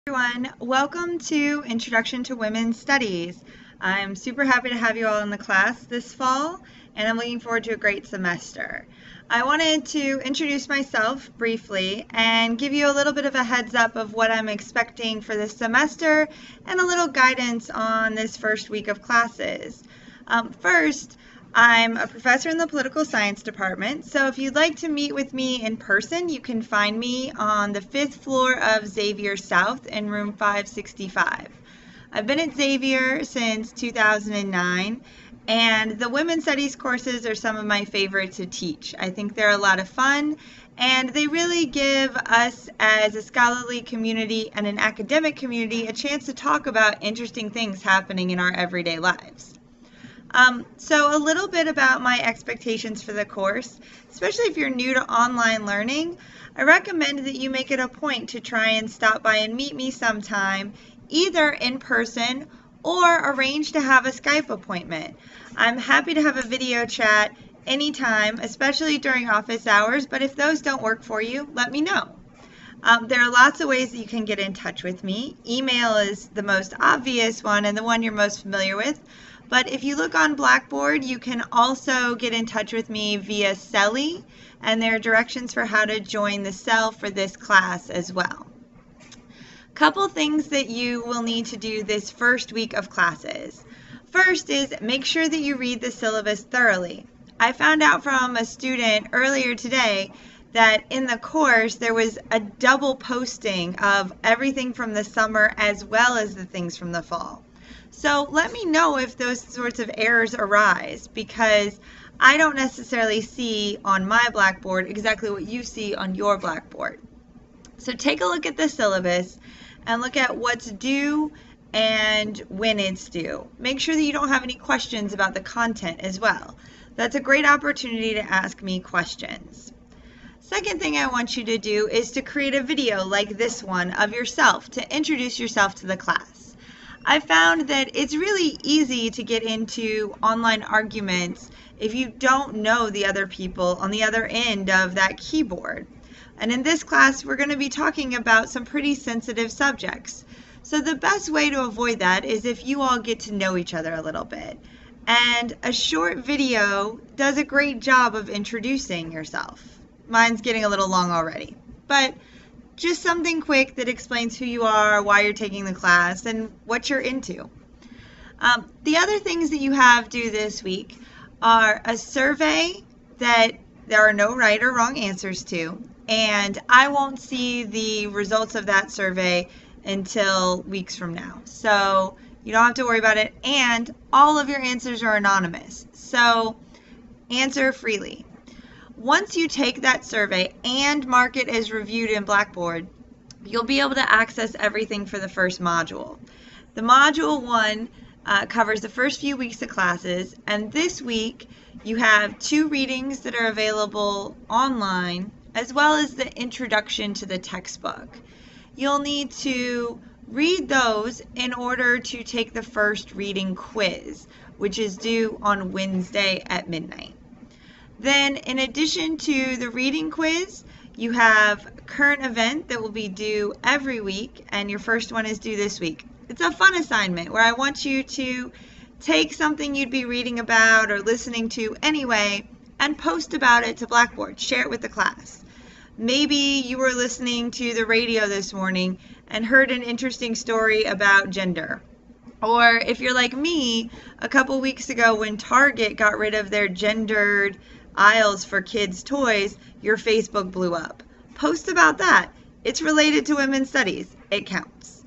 Everyone, welcome to Introduction to Women's Studies. I'm super happy to have you all in the class this fall, and I'm looking forward to a great semester. I wanted to introduce myself briefly and give you a little bit of a heads up of what I'm expecting for this semester and a little guidance on this first week of classes. First, I'm a professor in the political science department, so if you'd like to meet with me in person, you can find me on the 5th floor of Xavier South in room 565. I've been at Xavier since 2009, and the women's studies courses are some of my favorite to teach. I think they're a lot of fun, and they really give us as a scholarly community and an academic community a chance to talk about interesting things happening in our everyday lives. So a little bit about my expectations for the course, especially if you're new to online learning. I recommend that you make it a point to try and stop by and meet me sometime, either in person or arrange to have a Skype appointment. I'm happy to have a video chat anytime, especially during office hours, but if those don't work for you, let me know. There are lots of ways that you can get in touch with me. Email is the most obvious one and the one you're most familiar with. But if you look on Blackboard, you can also get in touch with me via CELI, and there are directions for how to join the cell for this class as well. Couple things that you will need to do this first week of classes. First is make sure that you read the syllabus thoroughly. I found out from a student earlier today that in the course there was a double posting of everything from the summer as well as the things from the fall. So let me know if those sorts of errors arise, because I don't necessarily see on my Blackboard exactly what you see on your Blackboard. So take a look at the syllabus and look at what's due and when it's due. Make sure that you don't have any questions about the content as well. That's a great opportunity to ask me questions. Second thing I want you to do is to create a video like this one of yourself to introduce yourself to the class. I found that it's really easy to get into online arguments if you don't know the other people on the other end of that keyboard. And in this class, we're going to be talking about some pretty sensitive subjects. So the best way to avoid that is if you all get to know each other a little bit. And a short video does a great job of introducing yourself. Mine's getting a little long already, but just something quick that explains who you are, why you're taking the class, and what you're into. The other things that you have due this week are a survey that there are no right or wrong answers to, and I won't see the results of that survey until weeks from now. So you don't have to worry about it, and all of your answers are anonymous, so answer freely. Once you take that survey and mark it as reviewed in Blackboard, you'll be able to access everything for the first module. The Module 1 covers the first few weeks of classes, and this week you have 2 readings that are available online, as well as the introduction to the textbook. You'll need to read those in order to take the first reading quiz, which is due on Wednesday at midnight. Then, in addition to the reading quiz, you have a current event that will be due every week, and your first one is due this week. It's a fun assignment where I want you to take something you'd be reading about or listening to anyway and post about it to Blackboard. Share it with the class. Maybe you were listening to the radio this morning and heard an interesting story about gender. Or if you're like me, a couple weeks ago when Target got rid of their gendered aisles for kids' toys, your Facebook blew up. Post about that. It's related to women's studies. It counts.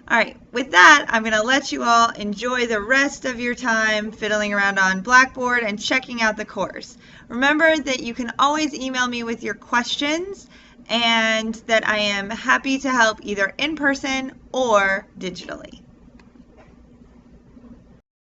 All right, with that, I'm going to let you all enjoy the rest of your time fiddling around on Blackboard and checking out the course. Remember that you can always email me with your questions and that I am happy to help either in person or digitally.